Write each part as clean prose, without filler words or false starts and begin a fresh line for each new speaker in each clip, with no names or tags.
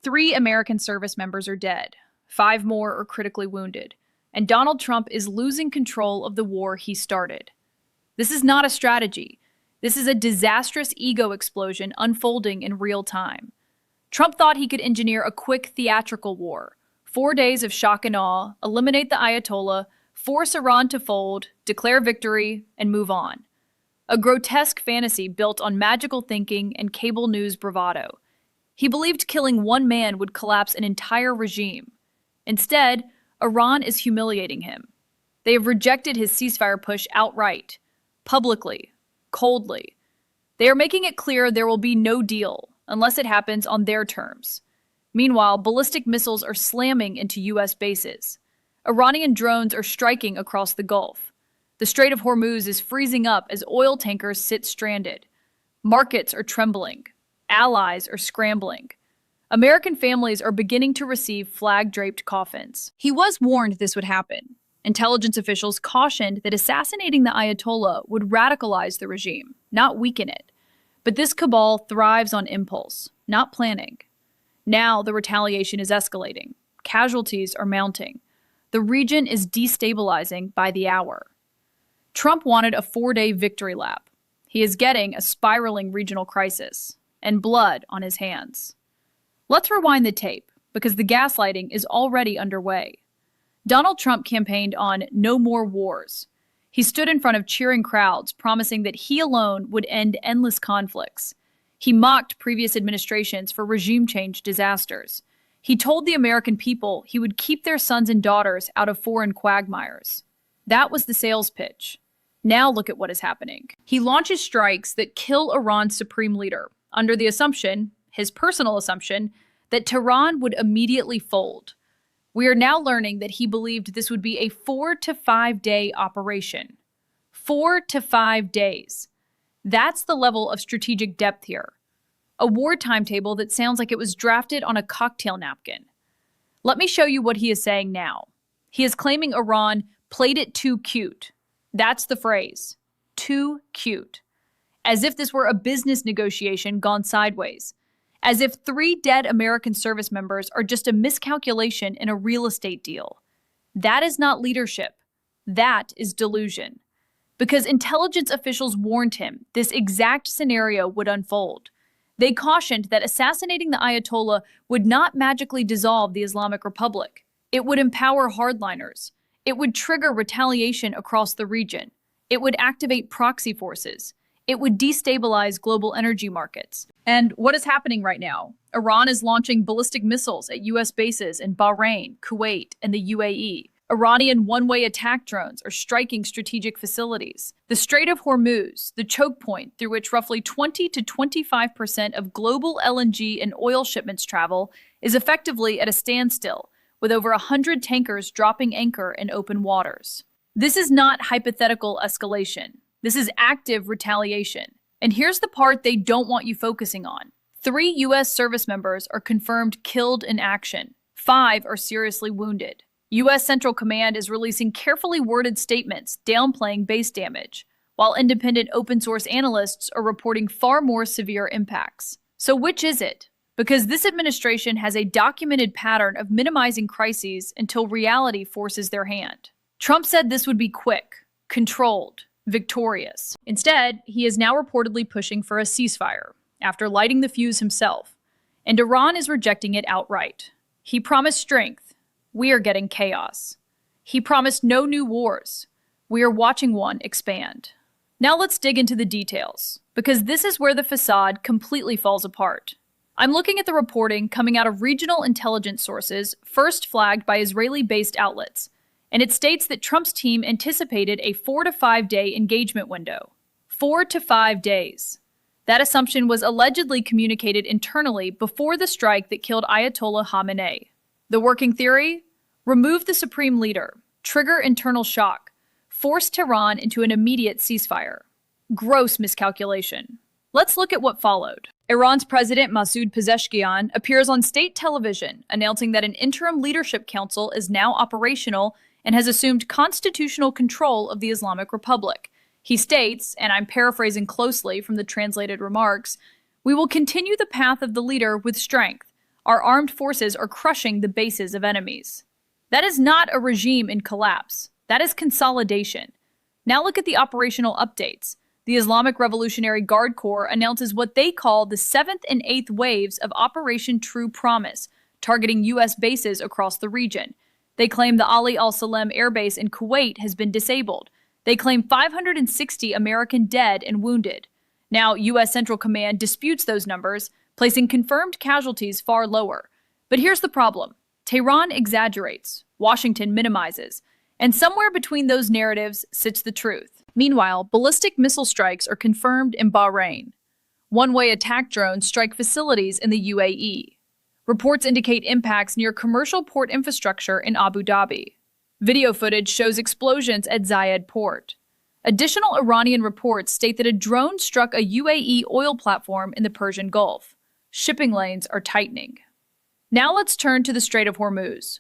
3 American service members are dead, 5 more are critically wounded, and Donald Trump is losing control of the war he started. This is not a strategy. This is a disastrous ego explosion unfolding in real time. Trump thought he could engineer a quick theatrical war. 4 days of shock and awe, eliminate the Ayatollah, force Iran to fold, declare victory, and move on. A grotesque fantasy built on magical thinking and cable news bravado. He believed killing one man would collapse an entire regime. Instead, Iran is humiliating him. They have rejected his ceasefire push outright, publicly, coldly. They are making it clear there will be no deal unless it happens on their terms. Meanwhile, ballistic missiles are slamming into U.S. bases. Iranian drones are striking across the Gulf. The Strait of Hormuz is freezing up as oil tankers sit stranded. Markets are trembling. Allies are scrambling. American families are beginning to receive flag-draped coffins. He was warned this would happen. Intelligence officials cautioned that assassinating the Ayatollah would radicalize the regime, not weaken it. But this cabal thrives on impulse, not planning. Now the retaliation is escalating. Casualties are mounting. The region is destabilizing by the hour. Trump wanted a 4-day victory lap. He is getting a spiraling regional crisis and blood on his hands. Let's rewind the tape, because the gaslighting is already underway. Donald Trump campaigned on no more wars. He stood in front of cheering crowds, promising that he alone would end endless conflicts. He mocked previous administrations for regime change disasters. He told the American people he would keep their sons and daughters out of foreign quagmires. That was the sales pitch. Now look at what is happening. He launches strikes that kill Iran's supreme leader, under the assumption, his personal assumption, that Tehran would immediately fold. We are now learning that he believed this would be a 4 to 5 day operation. 4 to 5 days. That's the level of strategic depth here. A war timetable that sounds like it was drafted on a cocktail napkin. Let me show you what he is saying now. He is claiming Iran played it too cute. That's the phrase. Too cute. As if this were a business negotiation gone sideways. As if 3 dead American service members are just a miscalculation in a real estate deal. That is not leadership. That is delusion. Because intelligence officials warned him this exact scenario would unfold. They cautioned that assassinating the Ayatollah would not magically dissolve the Islamic Republic. It would empower hardliners. It would trigger retaliation across the region. It would activate proxy forces. It would destabilize global energy markets. And what is happening right now? Iran is launching ballistic missiles at U.S. bases in Bahrain, Kuwait, and the UAE. Iranian one-way attack drones are striking strategic facilities. The Strait of Hormuz, the choke point through which roughly 20 to 25% of global LNG and oil shipments travel, is effectively at a standstill, with over 100 tankers dropping anchor in open waters. This is not hypothetical escalation. This is active retaliation. And here's the part they don't want you focusing on. 3 U.S. service members are confirmed killed in action. 5 are seriously wounded. U.S. Central Command is releasing carefully worded statements downplaying base damage, while independent open-source analysts are reporting far more severe impacts. So which is it? Because this administration has a documented pattern of minimizing crises until reality forces their hand. Trump said this would be quick, controlled, victorious. Instead, he is now reportedly pushing for a ceasefire, after lighting the fuse himself. And Iran is rejecting it outright. He promised strength. We are getting chaos. He promised no new wars. We are watching one expand. Now let's dig into the details, because this is where the facade completely falls apart. I'm looking at the reporting coming out of regional intelligence sources, first flagged by Israeli-based outlets, and it states that Trump's team anticipated a 4 to 5 day engagement window. 4 to 5 days. That assumption was allegedly communicated internally before the strike that killed Ayatollah Khamenei. The working theory? Remove the supreme leader, trigger internal shock, force Tehran into an immediate ceasefire. Gross miscalculation. Let's look at what followed. Iran's President Masoud Pezeshkian appears on state television announcing that an interim leadership council is now operational and has assumed constitutional control of the Islamic Republic. He states, and I'm paraphrasing closely from the translated remarks, "We will continue the path of the leader with strength, Our armed forces are crushing the bases of enemies. That is not a regime in collapse. That is consolidation. Now look at the operational updates. The Islamic Revolutionary Guard Corps announces what they call the 7th and 8th waves of Operation True Promise, targeting U.S. bases across the region. They claim the Ali al-Salem Air Base in Kuwait has been disabled. They claim 560 American dead and wounded. Now, U.S. Central Command disputes those numbers, placing confirmed casualties far lower. But here's the problem. Tehran exaggerates, Washington minimizes, and somewhere between those narratives sits the truth. Meanwhile, ballistic missile strikes are confirmed in Bahrain. One-way attack drones strike facilities in the UAE. Reports indicate impacts near commercial port infrastructure in Abu Dhabi. Video footage shows explosions at Zayed port. Additional Iranian reports state that a drone struck a UAE oil platform in the Persian Gulf. Shipping lanes are tightening. Now let's turn to the Strait of Hormuz.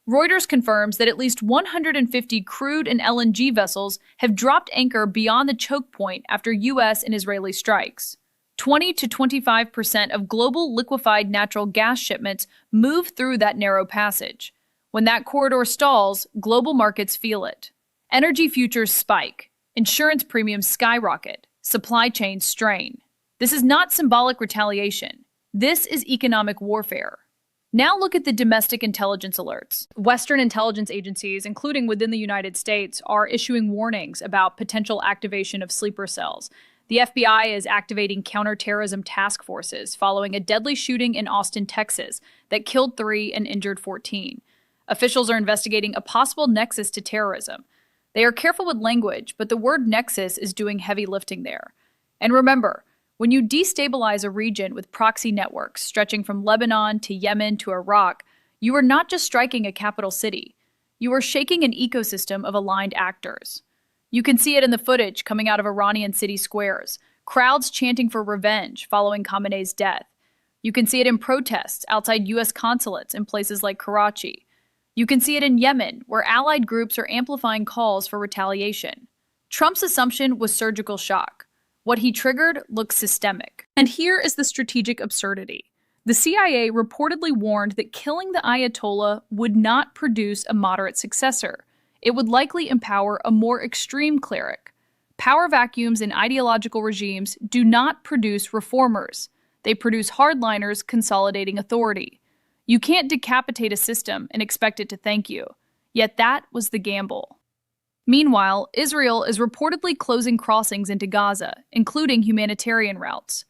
Reuters confirms that at least 150 crude and LNG vessels have dropped anchor beyond the choke point after U.S. and Israeli strikes. 20 to 25% of global liquefied natural gas shipments move through that narrow passage. When that corridor stalls, global markets feel it. Energy futures spike. Insurance premiums skyrocket. Supply chains strain. This is not symbolic retaliation. This is economic warfare. Now look at the domestic intelligence alerts. Western intelligence agencies, including within the United States, are issuing warnings about potential activation of sleeper cells. The FBI is activating counterterrorism task forces following a deadly shooting in Austin, Texas, that killed 3 and injured 14. Officials are investigating a possible nexus to terrorism. They are careful with language, but the word nexus is doing heavy lifting there. And remember, when you destabilize a region with proxy networks stretching from Lebanon to Yemen to Iraq, you are not just striking a capital city. You are shaking an ecosystem of aligned actors. You can see it in the footage coming out of Iranian city squares, crowds chanting for revenge following Khamenei's death. You can see it in protests outside U.S. consulates in places like Karachi. You can see it in Yemen, where allied groups are amplifying calls for retaliation. Trump's assumption was surgical shock. What he triggered looks systemic. And here is the strategic absurdity. The CIA reportedly warned that killing the Ayatollah would not produce a moderate successor. It would likely empower a more extreme cleric. Power vacuums in ideological regimes do not produce reformers. They produce hardliners consolidating authority. You can't decapitate a system and expect it to thank you. Yet that was the gamble. Meanwhile, Israel is reportedly closing crossings into Gaza, including humanitarian routes.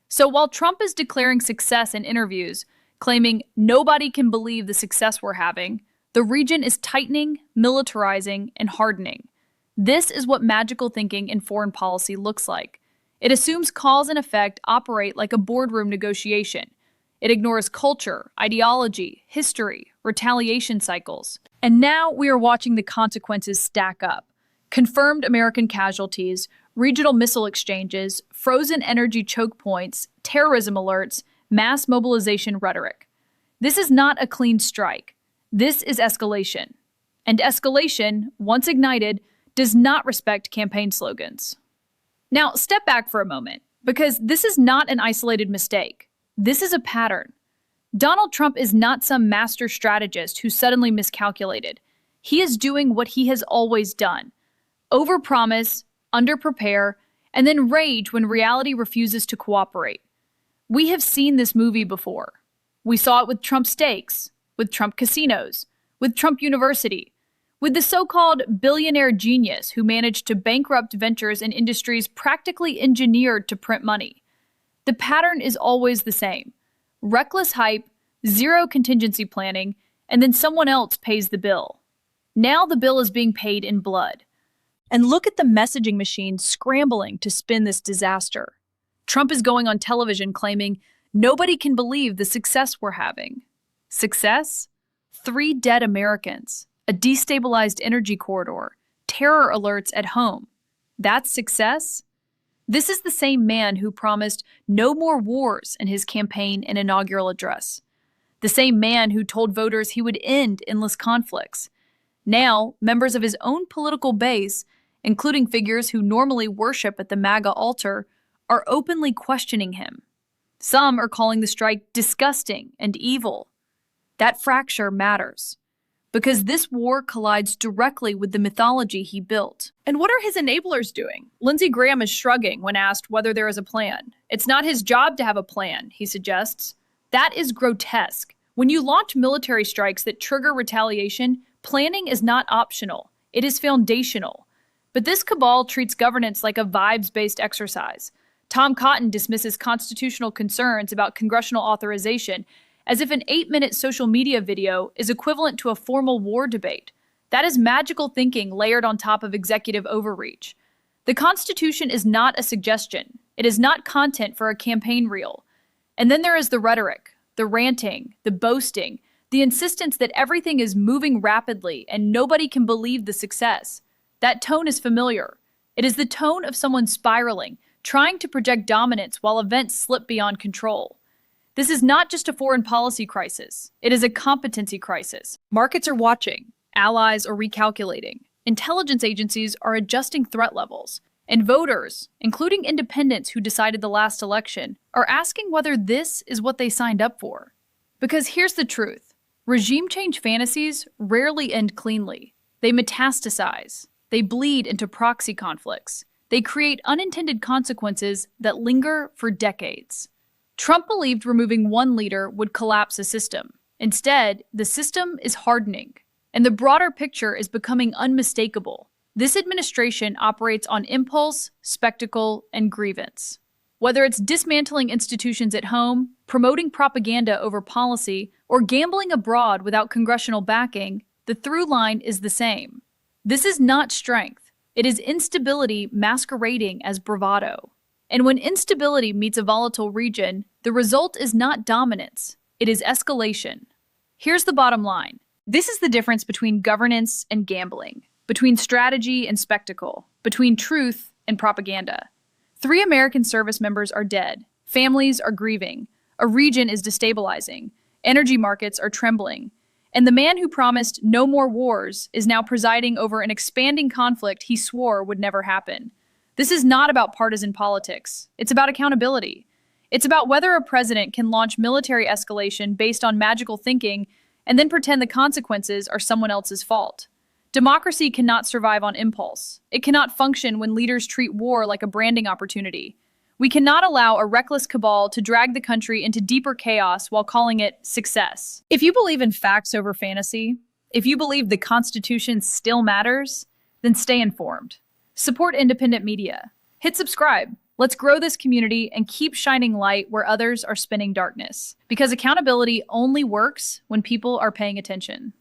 So while Trump is declaring success in interviews, claiming nobody can believe the success we're having, the region is tightening, militarizing, and hardening. This is what magical thinking in foreign policy looks like. It assumes cause and effect operate like a boardroom negotiation. It ignores culture, ideology, history, retaliation cycles. And now we are watching the consequences stack up. Confirmed American casualties, regional missile exchanges, frozen energy choke points, terrorism alerts, mass mobilization rhetoric. This is not a clean strike. This is escalation. And escalation, once ignited, does not respect campaign slogans. Now, step back for a moment, because this is not an isolated mistake. This is a pattern. Donald Trump is not some master strategist who suddenly miscalculated. He is doing what he has always done. Overpromise, underprepare, and then rage when reality refuses to cooperate. We have seen this movie before. We saw it with Trump Steaks, with Trump Casinos, with Trump University, with the so-called billionaire genius who managed to bankrupt ventures and industries practically engineered to print money. The pattern is always the same. Reckless hype, zero contingency planning, and then someone else pays the bill. Now the bill is being paid in blood. And look at the messaging machine scrambling to spin this disaster. Trump is going on television claiming nobody can believe the success we're having. Success? 3 dead Americans, a destabilized energy corridor, terror alerts at home. That's success? This is the same man who promised no more wars in his campaign and inaugural address. The same man who told voters he would end endless conflicts. Now, members of his own political base, including figures who normally worship at the MAGA altar, are openly questioning him. Some are calling the strike disgusting and evil. That fracture matters, because this war collides directly with the mythology he built. And what are his enablers doing? Lindsey Graham is shrugging when asked whether there is a plan. It's not his job to have a plan, he suggests. That is grotesque. When you launch military strikes that trigger retaliation, planning is not optional. It is foundational. But this cabal treats governance like a vibes-based exercise. Tom Cotton dismisses constitutional concerns about congressional authorization as if an 8-minute social media video is equivalent to a formal war debate. That is magical thinking layered on top of executive overreach. The Constitution is not a suggestion. It is not content for a campaign reel. And then there is the rhetoric, the ranting, the boasting, the insistence that everything is moving rapidly and nobody can believe the success. That tone is familiar. It is the tone of someone spiraling, trying to project dominance while events slip beyond control. This is not just a foreign policy crisis. It is a competency crisis. Markets are watching. Allies are recalculating. Intelligence agencies are adjusting threat levels. And voters, including independents who decided the last election, are asking whether this is what they signed up for. Because here's the truth. Regime change fantasies rarely end cleanly. They metastasize. They bleed into proxy conflicts. They create unintended consequences that linger for decades. Trump believed removing one leader would collapse a system. Instead, the system is hardening, and the broader picture is becoming unmistakable. This administration operates on impulse, spectacle, and grievance. Whether it's dismantling institutions at home, promoting propaganda over policy, or gambling abroad without congressional backing, the through line is the same. This is not strength. It is instability masquerading as bravado. And when instability meets a volatile region, the result is not dominance, it is escalation. Here's the bottom line. This is the difference between governance and gambling, between strategy and spectacle, between truth and propaganda. 3 American service members are dead, families are grieving, a region is destabilizing, energy markets are trembling, and the man who promised no more wars is now presiding over an expanding conflict he swore would never happen. This is not about partisan politics. It's about accountability. It's about whether a president can launch military escalation based on magical thinking and then pretend the consequences are someone else's fault. Democracy cannot survive on impulse. It cannot function when leaders treat war like a branding opportunity. We cannot allow a reckless cabal to drag the country into deeper chaos while calling it success. If you believe in facts over fantasy, if you believe the Constitution still matters, then stay informed. Support independent media. Hit subscribe. Let's grow this community and keep shining light where others are spinning darkness. Because accountability only works when people are paying attention.